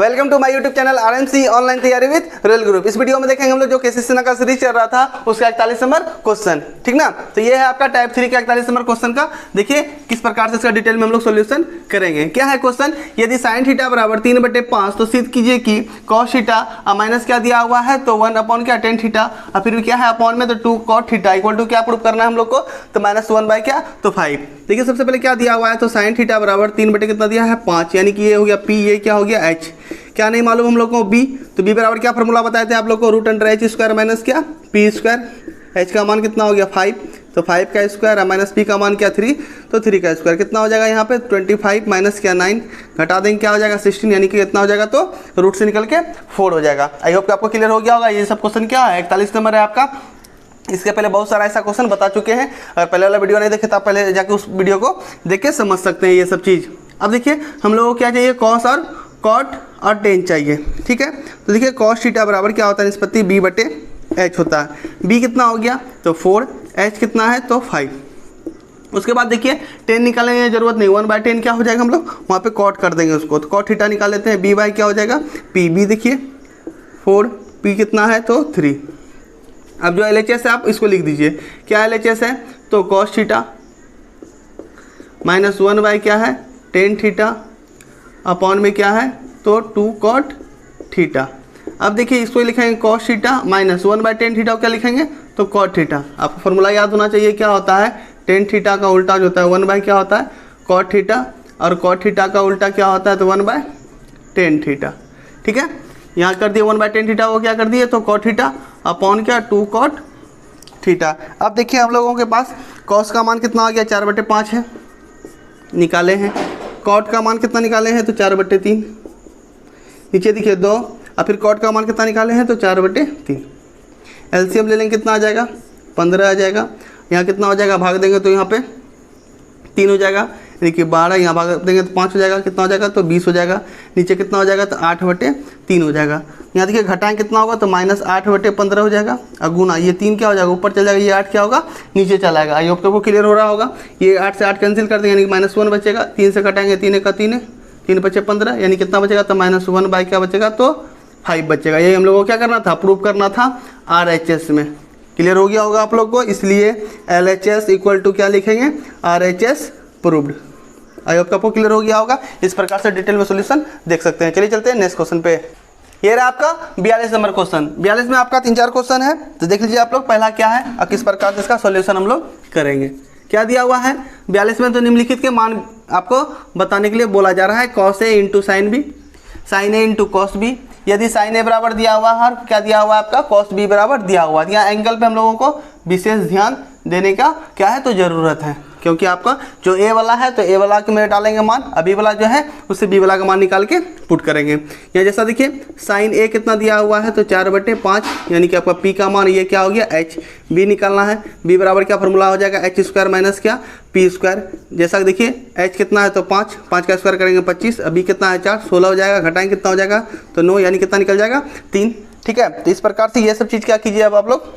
Welcome to my YouTube channel RMC online तैयारी with real group. इस वीडियो में देखेंगे हम लोग जो केसीसी का सीरीज चल रहा था उसका 41 नंबर क्वेश्चन, ठीक ना। तो ये है आपका टाइप 3 का 41 नंबर क्वेश्चन का। देखिए किस प्रकार से इसका डिटेल में हम लोग सोल्यूशन करेंगे। क्या है क्वेश्चन, यदि साइन थीटा बराबर 3/5 तो सिद्ध कीजिए कि कॉस थीटा माइनस क्या दिया हुआ है तो 1 अपॉन क्या tan थीटा और फिर क्या है अपॉन में तो 2 cot थीटा इक्वल टू क्या प्रूव करना है हम लोग को तो -1 बाय क्या तो 5। देखिए सबसे पहले क्या दिया हुआ है तो साइन थीटा बराबर 3 कितना दिया है 5, यानी कि ये हो गया p, ये क्या हो गया h, क्या नहीं मालूम हम लोग को b, तो b बराबर क्या फॉर्मूला बताए थे आप लोग को √h² माइनस क्या p²। h का मान कितना हो गया 5, तो 5 का स्क्वायर माइनस p का मान क्या 3, तो 3 का स्क्वायर कितना हो जाएगा यहाँ पे 25 माइनस क्या 9, घटा देंगे क्या हो जाएगा 16, यानी कि कितना हो जाएगा तो रूट से निकल के 4 हो जाएगा। आई होप कि आपको क्लियर हो गया होगा। ये सब क्वेश्चन क्या है 41 नंबर है आपका। इसके पहले बहुत सारा ऐसा क्वेश्चन बता चुके हैं, अगर पहले वाला वीडियो नहीं देखे तो आप पहले जाके उस वीडियो को देख के समझ सकते हैं ये सब चीज़। अब देखिए हम लोगों को क्या चाहिए, कॉस और कॉट और टेन चाहिए, ठीक है। तो देखिए कॉस थीटा बराबर क्या होता है निष्पत्ति b/h होता है। b कितना हो गया तो 4, h कितना है तो 5। उसके बाद देखिए टेन निकालने की जरूरत नहीं, 1/10 क्या हो जाएगा हम लोग वहाँ पे कॉट कर देंगे उसको, तो कॉट थीटा निकाल लेते हैं। b बाई क्या हो जाएगा p, b देखिए 4, p कितना है तो 3। अब जो LHS है आप इसको लिख दीजिए, क्या LHS है तो कॉस थीटा -1 बाई क्या है tan थीटा अपॉन में क्या है तो 2 cot थीटा। अब देखिए इसको लिखेंगे cos theta -1 by tan theta, क्या लिखेंगे तो cot थीटा। आपको फॉर्मूला याद होना चाहिए, क्या होता है tan थीटा का उल्टा जो होता है 1 बाई क्या होता है cot थीटा, और cot थीटा का उल्टा क्या होता है तो 1 बाई tan थीटा, ठीक है। यहाँ कर दिए 1 बाई tan थीटा को क्या कर दिए तो cot थीटा अपॉन क्या 2 cot थीटा। अब देखिए हम लोगों के पास cos का मान कितना आ गया 4/5 है, निकाले हैं। cot का मान कितना निकाले हैं तो 4/3, नीचे देखिए 2, और फिर cot का मान कितना निकाले हैं तो 4/3। एलसीएम ले लेंगे कितना आ जाएगा 15 आ जाएगा। यहाँ कितना हो जाएगा भाग देंगे तो यहाँ पे 3 हो जाएगा, यानी कि 12, यहाँ भाग देंगे तो 5 हो जाएगा, कितना हो जाएगा तो 20 हो जाएगा। नीचे कितना हो जाएगा तो 8/3 हो जाएगा। यहाँ देखिए घटाएं कितना होगा तो -8/15 हो जाएगा, और गुना ये 3 क्या हो जाएगा ऊपर चल जाएगा, ये 8 क्या होगा नीचे चला आएगा। आई होप तो वो क्लियर हो रहा होगा। ये 8 से 8 कैंसिल कर देंगे, यानी कि -1 बचेगा, 3 से घटाएंगे 3 का 3, 3 बचे 15, यानी कितना बचेगा तो -1 बाई क्या बचेगा तो 5 बचेगा। यही हम लोगों को क्या करना था प्रूव करना था RHS में। क्लियर हो गया होगा आप लोग को, इसलिए LHS इक्वल टू क्या लिखेंगे RHS प्रूव्ड। आई होप आपको क्लियर हो गया होगा। इस प्रकार से डिटेल में सॉल्यूशन देख सकते हैं। चलिए चलते हैं नेक्स्ट क्वेश्चन पे। ये रहा आपका 42 नंबर क्वेश्चन। 42 में आपका 3-4 क्वेश्चन है, तो देख लीजिए आप लोग पहला क्या है और किस प्रकार से इसका सॉल्यूशन हम लोग करेंगे। क्या दिया हुआ है 42 में तो निम्नलिखित के मान आपको बताने के लिए बोला जा रहा है, cos A into sine B, sine A into cos B। यदि साइन A बराबर दिया हुआ है और क्या दिया हुआ है आपका cos B बराबर दिया हुआ है, यहाँ एंगल पे हम लोगों को विशेष ध्यान देने का क्या है तो ज़रूरत है, क्योंकि आपका जो A वाला है तो A वाला के में डालेंगे मान, अभी वाला जो है उससे B वाला का मान निकाल के पुट करेंगे। यहाँ जैसा देखिए साइन A कितना दिया हुआ है तो 4/5, यानी कि आपका P का मान ये क्या हो गया h, B निकालना है। B बराबर क्या फॉर्मूला हो जाएगा h² माइनस क्या p²। जैसा कि देखिए h कितना है तो 5, 5 का स्क्वायर करेंगे 25, B कितना है 4, 16 हो जाएगा, घटाएंगे कितना हो जाएगा तो 9, यानी कितना निकल जाएगा 3, ठीक है। तो इस प्रकार से ये सब चीज़ क्या कीजिए अब आप लोग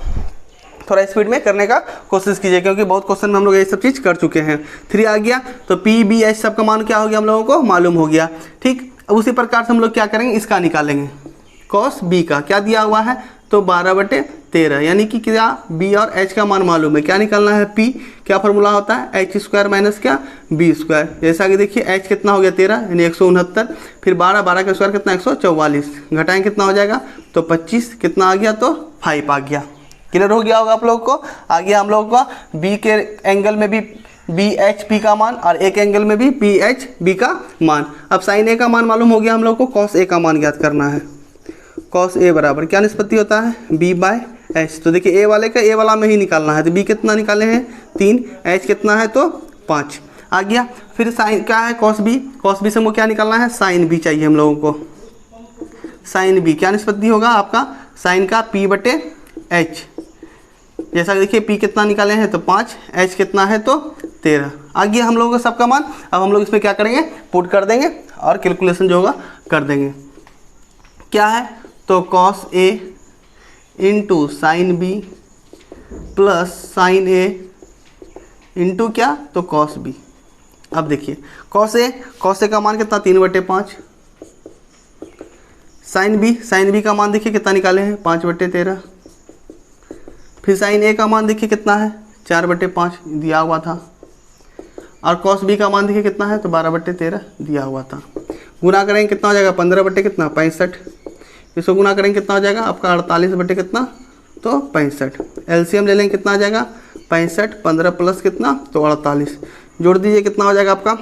थोड़ा स्पीड में करने का कोशिश कीजिए, क्योंकि बहुत क्वेश्चन में हम लोग ये सब चीज़ कर चुके हैं। 3 आ गया तो P B H सब का मान क्या हो गया हम लोगों को मालूम हो गया, ठीक। अब उसी प्रकार से हम लोग क्या करेंगे इसका निकालेंगे, cos B का क्या दिया हुआ है तो 12/13, यानी कि क्या B और H का मान मालूम है, क्या निकालना है P, क्या फॉर्मूला होता है h² माइनस क्या B²। जैसा कि देखिए h कितना हो गया 13, यानी 169, फिर 12 का स्क्वायर कितना 144, घटाएं कितना हो जाएगा तो 25, कितना आ गया तो 5 आ गया। क्लियर हो गया होगा आप लोगों को। आ गया हम लोगों का B के एंगल में भी BH P का मान और एक एंगल में भी PH B का मान। अब साइन A का मान मालूम हो गया हम लोग को, cos A का मान ज्ञात करना है। cos A बराबर क्या निष्पत्ति होता है B/H। तो देखिए A वाले का A वाला में ही निकालना है, तो B कितना निकाले हैं 3, H कितना है तो 5 आ गया। फिर साइन क्या है cos B, cos B से हमको क्या निकालना है साइन B चाहिए हम लोगों को। साइन B क्या निष्पत्ति होगा आपका साइन का P/H। जैसा कि देखिए P कितना निकाले हैं तो 5, H कितना है तो 13 आ गया हम लोगों का सबका मान। अब हम लोग इसमें क्या करेंगे पुट कर देंगे और कैलकुलेशन जो होगा कर देंगे। क्या है तो cos A into sine B plus sign A into क्या तो cos B। अब देखिए cos A का मान कितना 3/5, साइन बी का मान देखिए कितना निकाले हैं 5/13। फिर साइन ए का मान देखिए कितना है 4/5 दिया हुआ था। और कॉस बी का मान देखिए कितना है तो 12/13 दिया हुआ था। गुना करेंगे कितना हो जाएगा 15/65। इसको गुना करेंगे कितना हो जाएगा आपका 48 कितना तो 65। एलसीएम ले लेंगे कितना आ जाएगा 65, 15 प्लस कितना तो 48। जोड़ दीजिए कितना हो जाएगा आपका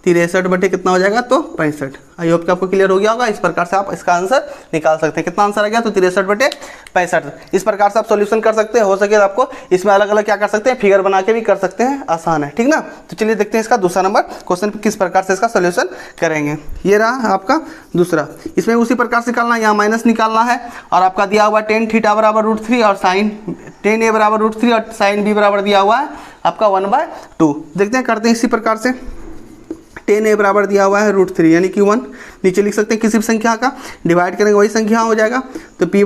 63 कितना हो जाएगा तो 65। आई होप कि आपको क्लियर हो गया होगा। इस प्रकार से आप इसका आंसर निकाल सकते हैं। कितना आंसर आ गया तो 63/65। इस प्रकार से आप सॉल्यूशन कर सकते हैं। हो सके तो आपको इसमें अलग अलग क्या कर सकते हैं फिगर बना के भी कर सकते हैं, आसान है, ठीक ना। तो चलिए देखते हैं इसका दूसरा नंबर क्वेश्चन किस प्रकार से इसका सोल्यूशन करेंगे। ये रहा आपका दूसरा। इसमें उसी प्रकार से निकालना, यहाँ माइनस निकालना है और आपका दिया हुआ tan थीटा बराबर √3 और साइन tan a बराबर √3 और साइन b बराबर दिया हुआ है आपका 1/2। देखते हैं करते हैं इसी प्रकार से। tan a बराबर दिया हुआ है √3 यानी कि 1, नीचे लिख सकते हैं किसी भी संख्या का, डिवाइड करेंगे वही संख्या हो जाएगा। तो p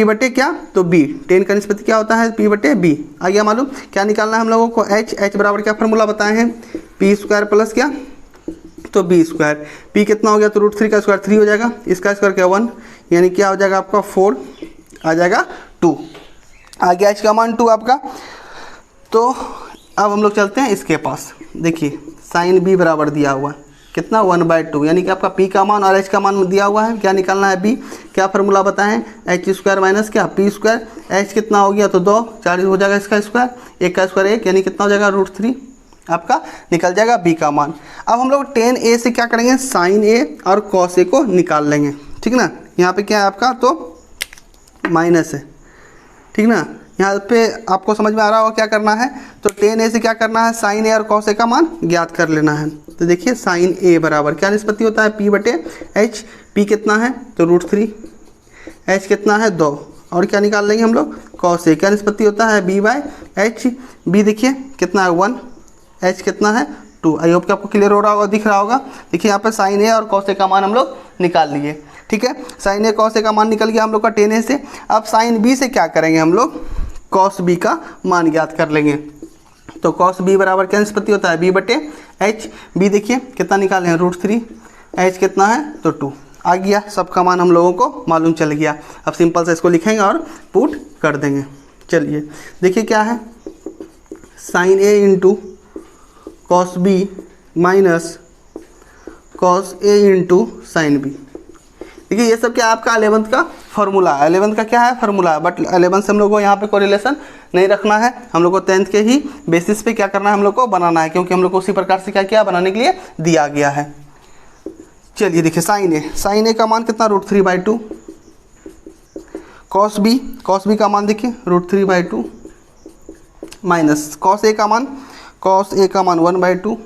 बटे क्या तो b, tan का निष्पत्ति क्या होता है p/b। आ गया मालूम। क्या निकालना है हम लोगों को h बराबर क्या फार्मूला बताए हैं p² प्लस क्या तो b²। p कितना हो गया तो √3 का स्क्वायर 3 हो जाएगा, इसका स्क्वायर क्या 1 यानी क्या हो जाएगा आपका 4 आ जाएगा 2। आ गया h का मान 2 आपका। तो अब हम लोग चलते हैं इसके पास। देखिए साइन b बराबर दिया हुआ है कितना 1/2 यानी कि आपका p का मान और h का मान दिया हुआ है। क्या निकालना है b, क्या फार्मूला बताएं h² माइनस क्या p²। h कितना हो गया तो 2, 4 हो जाएगा इसका स्क्वायर, 1 का स्क्वायर 1 यानी कितना हो जाएगा √3 आपका निकल जाएगा b का मान। अब हम लोग tan a से क्या करेंगे साइन a और cos a को निकाल लेंगे, ठीक ना। यहाँ पे क्या है आपका तो माइनस है, ठीक ना। यहाँ पे आपको समझ में आ रहा होगा क्या करना है। तो tan a से क्या करना है साइन a और cos a का मान ज्ञात कर लेना है। तो देखिए साइन a बराबर क्या निष्पत्ति होता है p/h। p कितना है तो √3, h कितना है 2 और क्या निकाल लेंगे हम लोग cos a। क्या निष्पत्ति होता है b/h। b देखिए कितना है 1, h कितना है 2। आई होप कि आपको क्लियर हो रहा होगा, दिख रहा होगा। देखिए यहाँ पे साइन a और cos a का मान हम लोग निकाल लिए, ठीक है। साइन a cos a का मान निकल गया हम लोग का tan a से। अब साइन b से क्या करेंगे हम लोग cos b का मान ज्ञात कर लेंगे। तो cos b बराबर क्या निष्पत्ति होता है b/h। b देखिए कितना निकाले हैं √3, h कितना है तो 2। आ गया, सबका मान हम लोगों को मालूम चल गया। अब सिंपल से इसको लिखेंगे और पुट कर देंगे। चलिए देखिए क्या है sine a into cos b minus cos a into sine b। देखिए ये सब क्या आपका 11th का फार्मूला है। 11th का क्या है फार्मूला है, बट 11th से हम लोग को यहाँ पे कोरिलेशन नहीं रखना है। हम लोग को 10th के ही बेसिस पे क्या करना है हम लोग को बनाना है, क्योंकि हम लोग को उसी प्रकार से क्या किया बनाने के लिए दिया गया है। चलिए देखिए साइन ए का मान कितना √3/2। cos b का मान देखिए √3/2 माइनस cos a का मान 1/2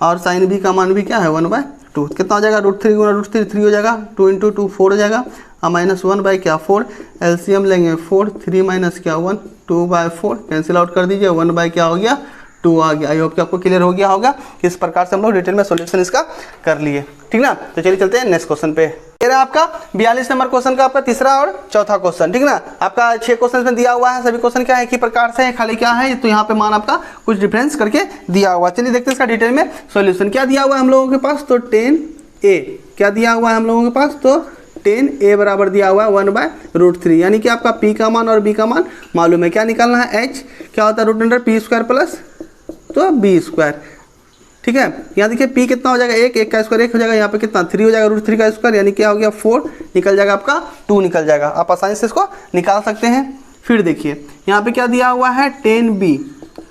और साइन b का मान भी क्या है 1/2। कितना हो जाएगा √3 गुना √3 3 हो जाएगा, 2 × 2 4 हो जाएगा और माइनस 1/4। एलसीएम लेंगे 4, 3 माइनस क्या 1, 2/4 कैंसिल आउट कर दीजिए, 1/ क्या हो गया 2 आ गया। आई होप कि आपको क्लियर हो गया होगा। इस प्रकार से हम लोग डिटेल में सॉल्यूशन इसका कर लिए, ठीक ना। तो चलिए चलते हैं नेक्स्ट क्वेश्चन पे। ये रहा आपका 42 नंबर क्वेश्चन का आपका तीसरा और चौथा क्वेश्चन, ठीक ना। आपका 6 क्वेश्चन में दिया हुआ है, सभी क्वेश्चन क्या है एक ही प्रकार से है, खाली क्या है तो यहाँ पे मान आपका कुछ डिफरेंस करके दिया हुआ। चलिए देखते हैं इसका डिटेल में सॉल्यूशन। क्या दिया हुआ है हम लोगों के पास तो tan a, क्या दिया हुआ है हम लोगों के पास तो tan a बराबर दिया हुआ है 1/√3 यानी कि आपका p का मान और b का मान मालूम है। क्या निकालना है h, क्या होता है √p² प्लस तो b², ठीक है। यहाँ देखिए p कितना हो जाएगा 1 का स्क्वायर 1 हो जाएगा, यहाँ पे कितना 3 हो जाएगा √3 का स्क्वायर यानी क्या हो गया 4 निकल जाएगा आपका 2 निकल जाएगा। आप आसानी से इसको निकाल सकते हैं। फिर देखिए यहाँ पे क्या दिया हुआ है tan b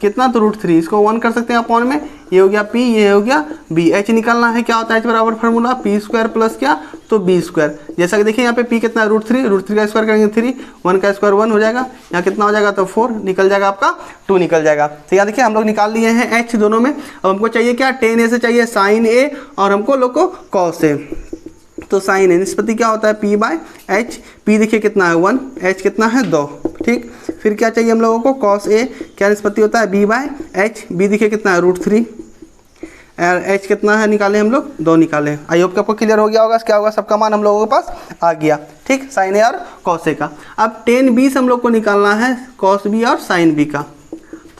कितना तो √3, इसको 1 कर सकते हैं अपॉन में, ये हो गया p ये हो गया b। h निकालना है, क्या होता है h बराबर फार्मूला p² प्लस क्या तो b²। जैसा कि देखिए यहाँ पे p कितना है √3 का स्क्वायर करेंगे 3, 1 का स्क्वायर 1 हो जाएगा, यहाँ कितना हो जाएगा तो 4 निकल जाएगा आपका 2 निकल जाएगा। तो यहाँ देखिए हम लोग निकाल लिए हैं h दोनों में। अब हमको चाहिए क्या tan a से चाहिए साइन a और हमको लोग को cos a। तो साइन a निष्पत्ति क्या होता है p/h। p देखिए कितना है 1, h कितना है 2, ठीक। फिर क्या चाहिए हम लोगों को cos a, क्या निष्पत्ति होता है b/h। b देखिए कितना है √3 और h कितना है निकाले हम लोग 2 निकाले। आई होप कि आपको क्लियर हो गया होगा। क्या होगा सबका मान हम लोगों के पास आ गया, ठीक, साइन a और cos a का। अब tan b से हम लोग को निकालना है cos b और साइन b का।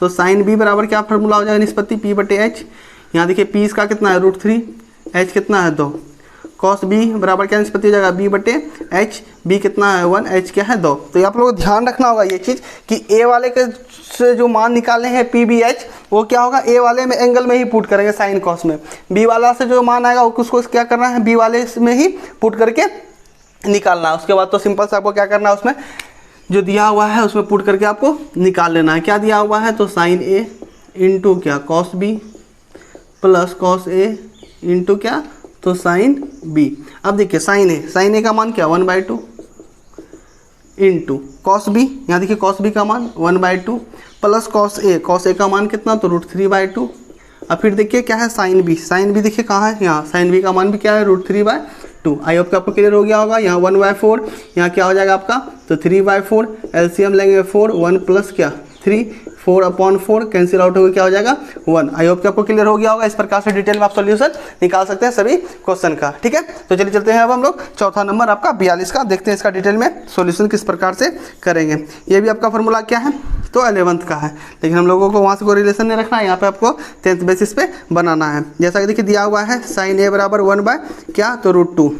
तो साइन b बराबर क्या फार्मूला हो जाएगा निष्पत्ति p/h। यहाँ देखिए p इसका कितना है √3, h कितना है 2, कॉस बी बराबर क्या निष्पत्ति हो जाएगा, बी बटे एच, बी कितना है 1, एच क्या है 2। तो आप लोगों को ध्यान रखना होगा ये चीज़ कि ए वाले के से जो मान निकालने हैं पी बी एच, वो क्या होगा, ए वाले में एंगल में ही पुट करेंगे साइन कॉस में, बी वाला से जो मान आएगा उसको क्या करना है, बी वाले में ही पुट करके निकालना है। उसके बाद तो सिंपल से आपको क्या करना है, उसमें जो दिया हुआ है उसमें पुट करके आपको निकाल लेना है। क्या दिया हुआ है, तो साइन ए इंटू क्या cos B plus cos A into क्या, तो साइन बी। अब देखिए साइन ए का मान क्या 1/2 इंटू कॉस बी, यहाँ देखिए कॉस बी का मान 1/2 प्लस कॉस ए का मान कितना, तो √3/2। अब फिर देखिए क्या है साइन बी देखिए कहाँ है, यहाँ साइन बी का मान भी क्या है √3/2। आई होप आपको क्लियर हो गया होगा। यहाँ 1/4, यहाँ क्या हो जाएगा आपका, तो 3/4, एलसीएम लेंगे 4, 1 प्लस क्या 3, 4/4 कैंसिल आउट होकर क्या हो जाएगा 1। आई होप कि आपको क्लियर हो गया होगा। इस प्रकार से डिटेल में आप सॉल्यूशन निकाल सकते हैं सभी क्वेश्चन का, ठीक है। तो चलिए चलते हैं अब हम लोग चौथा नंबर आपका 42 का, देखते हैं इसका डिटेल में सॉल्यूशन किस प्रकार से करेंगे। ये भी आपका फॉर्मूला क्या है, तो 11th का है, लेकिन हम लोगों को वहाँ से कोई रिलेशन नहीं रखना है, यहाँ पे आपको 10th बेसिस पे बनाना है। जैसा कि देखिए दिया हुआ है साइन ए बराबर 1/क्या, तो √2,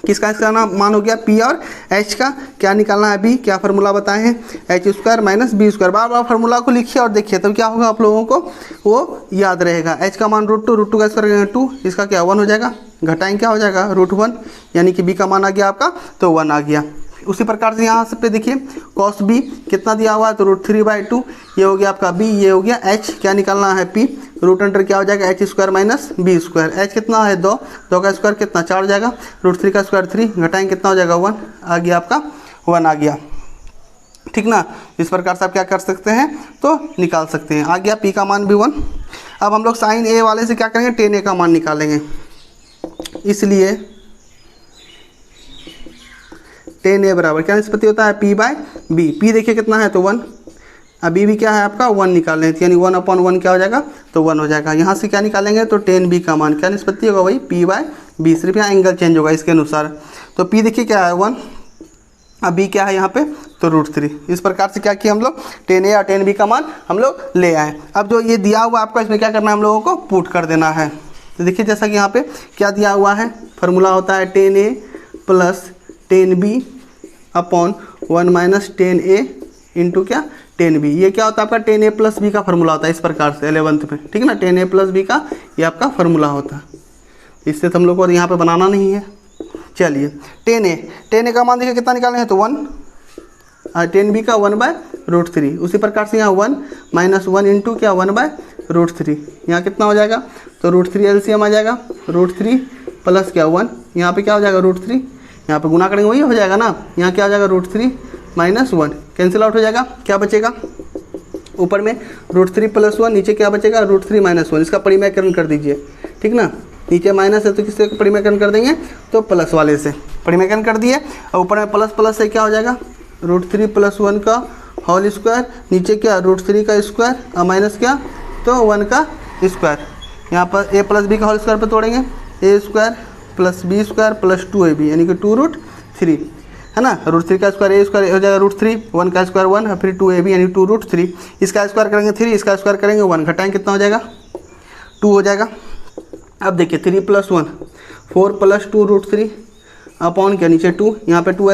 किसका इसका नाम मान हो गया पी, और एच का क्या निकालना है बी, क्या फार्मूला बताए हैं h² माइनस b²। बार बार फार्मूला को लिखिए और देखिए तब क्या होगा आप लोगों को वो याद रहेगा। h का मान √2 का स्क्वायर 2, इसका क्या 1 हो जाएगा, घटाएं क्या हो जाएगा √1, यानी कि b का मान आ गया आपका तो 1 आ गया। उसी प्रकार से यहाँ पे देखिए कॉस बी कितना दिया हुआ है, तो √3/2, ये हो गया आपका b, ये हो गया h, क्या निकालना है p, रूट अंडर क्या हो जाएगा h² माइनस b²। h कितना है 2, 2 का स्क्वायर कितना 4 हो जाएगा, √3 का स्क्वायर 3, घटाएं कितना हो जाएगा 1, आ गया आपका 1 आ गया, ठीक ना। इस प्रकार से आप क्या कर सकते हैं, तो निकाल सकते हैं। आ गया p का मान भी 1। अब हम लोग साइन ए वाले से क्या करेंगे, tan a का मान निकालेंगे, इसलिए tan a बराबर क्या निष्पत्ति होता है p/b। p देखिए कितना है तो 1, अभी भी क्या है आपका 1 निकाल लें, यानी 1/1 क्या हो जाएगा, तो 1 हो जाएगा। यहाँ से क्या निकालेंगे, तो tan b का मान क्या निष्पत्ति होगा वही p/b, सिर्फ यहाँ एंगल चेंज होगा इसके अनुसार। तो p देखिए क्या है 1, अब b क्या है यहाँ पे, तो √3। इस प्रकार से क्या किया हम लोग, tan a और tan b का मान हम लोग ले आए। अब जो ये दिया हुआ आपका इसमें क्या करना है, हम लोगों को पुट कर देना है। तो देखिए जैसा कि यहाँ पे क्या दिया हुआ है, फार्मूला होता है tan a plus tan b upon 1 minus tan a into क्या tan b। ये क्या होता है आपका tan a प्लस b का फार्मूला होता है इस प्रकार से 11th में, ठीक है ना। tan a प्लस b का ये आपका फार्मूला होता है, इससे तो हम लोग को यहाँ पे बनाना नहीं है। चलिए tan a का मान देखिए कितना निकालेंगे, तो 1, tan b का 1/√3। उसी प्रकार से यहाँ 1 माइनस 1 इंटू क्या 1/√3, यहाँ कितना हो जाएगा, तो √3 एलसीएम आ जाएगा, √3 प्लस क्या 1, यहाँ पे क्या हो जाएगा √3, यहाँ पे गुना करेंगे वही हो जाएगा ना, यहाँ क्या हो जाएगा √3 माइनस 1 कैंसिल आउट हो जाएगा, क्या बचेगा ऊपर में √3 प्लस 1, नीचे क्या बचेगा √3 माइनस 1। इसका परिमेयकरण कर दीजिए, ठीक ना। नीचे माइनस है तो किससे परिमेयकरण कर देंगे, तो प्लस वाले से परिमेयकरण कर दिए, और ऊपर में प्लस प्लस से क्या हो जाएगा √3 प्लस 1 का होल स्क्वायर, नीचे क्या √3 का स्क्वायर और माइनस क्या, तो 1 का स्क्वायर। यहाँ पर a प्लस बी का होल स्क्वायर पर तोड़ेंगे, a² plus b² plus 2ab, यानी कि 2√3 है ना। √3 का स्क्वायर a² हो जाएगा √3, 1 का स्क्वायर 1, फिर 2ab यानी 2√3, इसका स्क्वायर करेंगे 3, इसका स्क्वायर करेंगे 1, घटाएं कितना हो जाएगा 2 हो जाएगा। अब देखिए 3 प्लस 1 4 प्लस 2√3 अपॉन क्या नीचे 2, यहाँ पे 2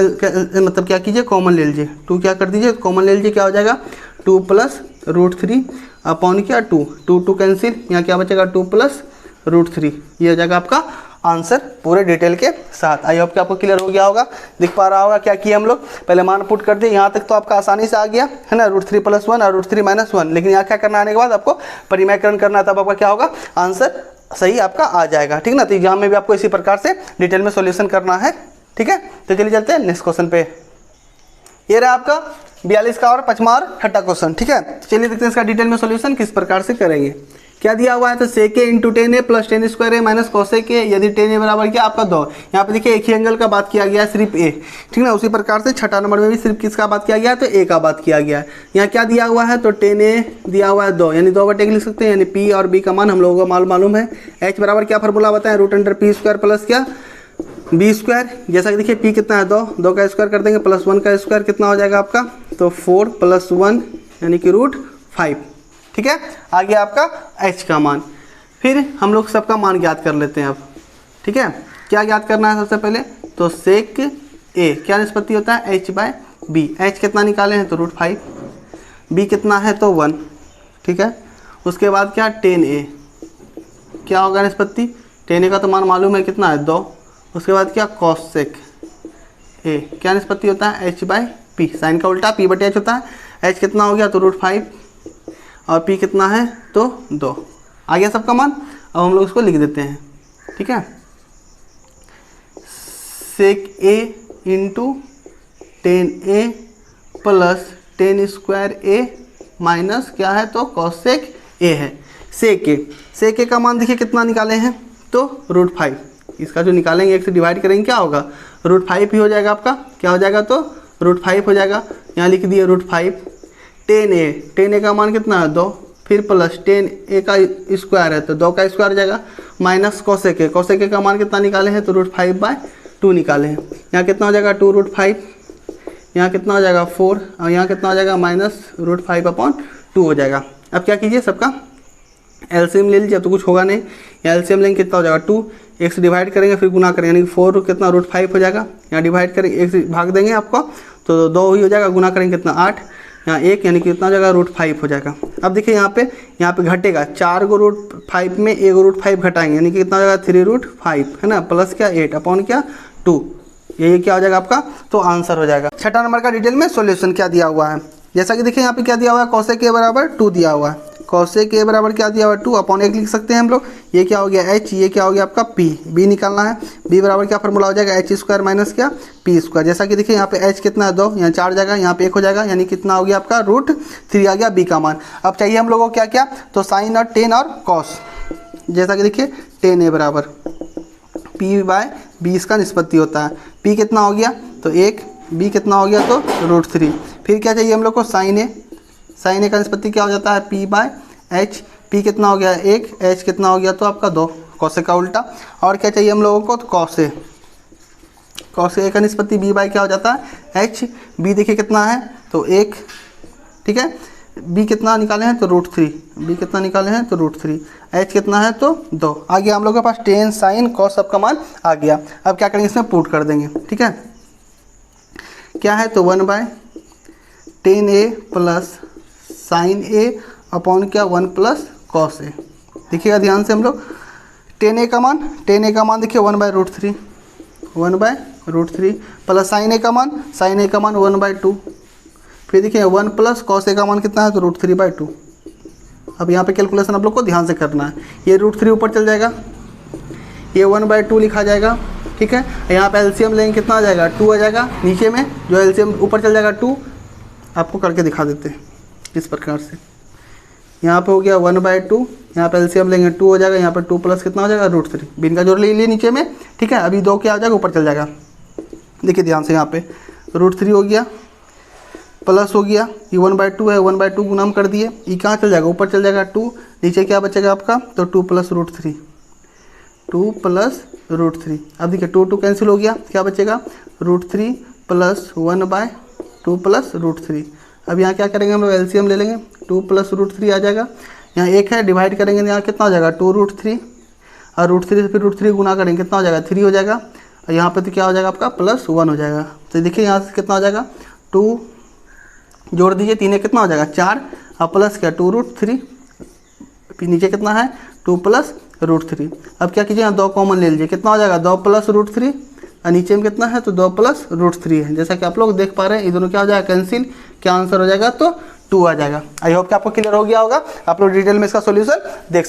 मतलब क्या कीजिए कॉमन ले लीजिए, 2 क्या कर दीजिए कॉमन ले लीजिए, क्या हो जाएगा 2 प्लस √3 अपॉन क्या 2 कैंसिल, यहाँ क्या बचेगा 2 प्लस √3। ये हो जाएगा आपका आंसर पूरे डिटेल के साथ। आई होप कि आपको क्लियर हो गया होगा, दिख पा रहा होगा क्या किया हम लोग, पहले मान पुट कर दिए, यहाँ तक तो आपका आसानी से आ गया है ना, √3 प्लस 1 और √3 माइनस 1। लेकिन यहाँ क्या करना आने के बाद आपको परिमेयकरण करना है, तब आपका क्या होगा आंसर सही आपका आ जाएगा, ठीक ना। तो एग्जाम में भी आपको इसी प्रकार से डिटेल में सॉल्यूशन करना है, ठीक है। तो चलिए चलते हैं नेक्स्ट क्वेश्चन पे। ये रहा आपका 42 का और 5वां और 6ठा क्वेश्चन, ठीक है। चलिए देखते हैं इसका डिटेल में सॉल्यूशन किस प्रकार से करेंगे। क्या दिया हुआ है, तो sec a into tan a plus tan² minus cosec a, यदि tan a बराबर क्या आपका 2। यहाँ पे देखिए एक ही एंगल का बात किया गया है सिर्फ a, ठीक ना। उसी प्रकार से 6ठा नंबर में भी सिर्फ किसका बात किया गया है, तो a का बात किया गया है। यहाँ क्या दिया हुआ है, तो tan a दिया हुआ है 2, यानी 2/1 लिख सकते हैं, यानी p और b का मान हम लोगों को मालूम है। h बराबर क्या फार्मूला बताएं, √p² प्लस क्या b²। जैसा कि देखिए p कितना है 2 का स्क्वायर कर देंगे प्लस 1 का स्क्वायर कितना हो जाएगा आपका, तो 4 प्लस 1 यानी कि √5, ठीक है। आ गया आपका h का मान। फिर हम लोग सबका मान ज्ञात कर लेते हैं अब, ठीक है। क्या ज्ञात करना है सबसे पहले, तो सेक ए क्या निष्पत्ति होता है, h/b। h कितना निकाले हैं तो √5, b कितना है तो 1, ठीक है। उसके बाद क्या, tan a क्या होगा निष्पत्ति, tan a का तो मान मालूम है कितना है 2। उसके बाद क्या, cos sec a क्या निष्पत्ति होता है, h/p। साइन का उल्टा p/h होता है। h कितना हो गया तो √5 और p कितना है तो 2। आ गया सबका मान। अब हम लोग इसको लिख देते हैं, ठीक है। sec a into tan a plus tan square a minus क्या है तो cos sec a है। sec a का मान देखिए कितना निकाले हैं तो √5। इसका जो निकालेंगे 1 से डिवाइड करेंगे क्या होगा, √5 ही हो जाएगा आपका। क्या हो जाएगा तो √5 हो जाएगा। यहाँ लिख दिए √5। tan a का मान कितना है 2, फिर प्लस tan a का स्क्वायर है तो 2 का स्क्वायर हो जाएगा, माइनस cos a का मान कितना निकाले हैं तो √5/2 निकाले हैं। यहाँ कितना हो जाएगा 2√5, यहाँ कितना हो जाएगा 4 और यहाँ कितना हो जाएगा -√5/2 हो जाएगा। अब क्या कीजिए, सबका एलसीएम ले लीजिए। अब तो कुछ होगा नहीं, यहाँ एलसीएम लेंगे कितना हो जाएगा 2, 1 से डिवाइड करेंगे फिर गुना करेंगे, यानी 4 कितना √5 हो जाएगा। यहाँ डिवाइड करेंगे 1 से भाग देंगे आपको तो 2 ही हो जाएगा, गुना करेंगे कितना 8, यहाँ 1 यानी कि कितना हो जाएगा √5 हो जाएगा। अब देखिए यहाँ पे घटेगा 4 को √5 में 1 √5 घटाएंगे यानी कि कितना हो जाएगा 3√5 है ना, प्लस क्या 8 अपॉन क्या 2। ये क्या हो जाएगा आपका तो आंसर हो जाएगा। छठा नंबर का डिटेल में सॉल्यूशन क्या दिया हुआ है, जैसा कि देखिए यहाँ पे क्या दिया हुआ है, cos a बराबर 2 दिया हुआ है। cos a बराबर क्या दिया हुआ है 2 अपॉन 1 लिख सकते हैं हम लोग। ये क्या हो गया h, ये क्या हो गया आपका p, b निकालना है। b बराबर क्या फॉर्मूला हो जाएगा h² माइनस क्या p²। जैसा कि देखिए यहाँ पे h कितना है 2, यहाँ 4 जाएगा, यहाँ पे 1 हो जाएगा, यानी कितना हो गया आपका √3 आ गया b का मान। अब चाहिए हम लोगों को क्या क्या, तो साइन और टेन और कॉस। जैसा कि देखिए tan a बराबर p/b इसका निष्पत्ति होता है। p कितना हो गया तो 1, b कितना हो गया तो √3। फिर क्या चाहिए हम लोग को, साइन a का निष्पत्ति क्या हो जाता है p/h। p कितना हो गया 1, h कितना हो गया तो आपका 2, cos a का उल्टा। और क्या चाहिए हम लोगों को तो cos a का निष्पत्ति b/ क्या हो जाता है h। b देखिए कितना है तो 1, ठीक है। b कितना निकाले हैं तो √3, b कितना निकाले हैं तो √3, h कितना है तो 2। आ गया हम लोग के पास tan sin cos सबका मान आ गया। अब क्या करेंगे, इसमें पुट कर देंगे, ठीक है। क्या है तो 1/tan a plus sin a upon क्या 1 प्लस cos a। देखिएगा ध्यान से हम लोग, tan a का मान देखिए 1/√3 प्लस sin a का मान 1/2। फिर देखिए 1 प्लस cos a का मान कितना है तो √3/2। अब यहाँ पे कैलकुलेशन आप लोग को ध्यान से करना है। ये √3 ऊपर चल जाएगा, ये 1/2 लिखा जाएगा, ठीक है। यहाँ पे एलसीएम लेंगे कितना आ जाएगा 2 आ जाएगा। नीचे में जो एलसीएम ऊपर चल जाएगा 2, आपको करके दिखा देते हैं इस प्रकार से। यहाँ पे हो गया 1/2, यहाँ पे एलसीएम लेंगे 2 हो जाएगा, यहाँ पे 2 प्लस कितना हो जाएगा √3। बिन का जोड़ ले लिए नीचे में, ठीक है। अभी 2 क्या हो जाएगा ऊपर चल जाएगा। देखिए ध्यान से, यहाँ पे √3 हो गया प्लस हो गया, ये 1/2 है, 1/2 गुना हम कर दिए, ये कहाँ चल जाएगा ऊपर चल जाएगा 2, नीचे क्या बचेगा आपका तो 2 प्लस √3। अब देखिए 2 कैंसिल हो गया, क्या बचेगा √3 प्लस 1/2 प्लस √3। अब यहाँ क्या करेंगे हम लोग, एलसीएम ले लेंगे, 2 प्लस √3 आ जाएगा। यहाँ 1 है, डिवाइड करेंगे यहाँ कितना हो जाएगा 2√3 और √3 से फिर √3 गुना करेंगे कितना हो जाएगा 3 हो जाएगा। और यहाँ पे तो क्या हो जाएगा आपका +1 हो जाएगा। तो देखिए यहाँ से कितना हो जाएगा 2 जोड़ दीजिए, 3 कितना हो जाएगा 4 और प्लस क्या 2√3, फिर नीचे कितना है 2 प्लस √3। अब क्या कीजिए यहाँ 2 कॉमन ले लीजिए, कितना हो जाएगा 2 प्लस √3 और नीचे में कितना है तो 2 प्लस √3 है। जैसा कि आप लोग देख पा रहे हैं, ये दोनों क्या हो जाएगा कैंसिल, क्या आंसर हो जाएगा तो 2 आ जाएगा। आई होप कि आपको क्लियर हो गया होगा। आप लोग डिटेल में इसका सोल्यूशन देख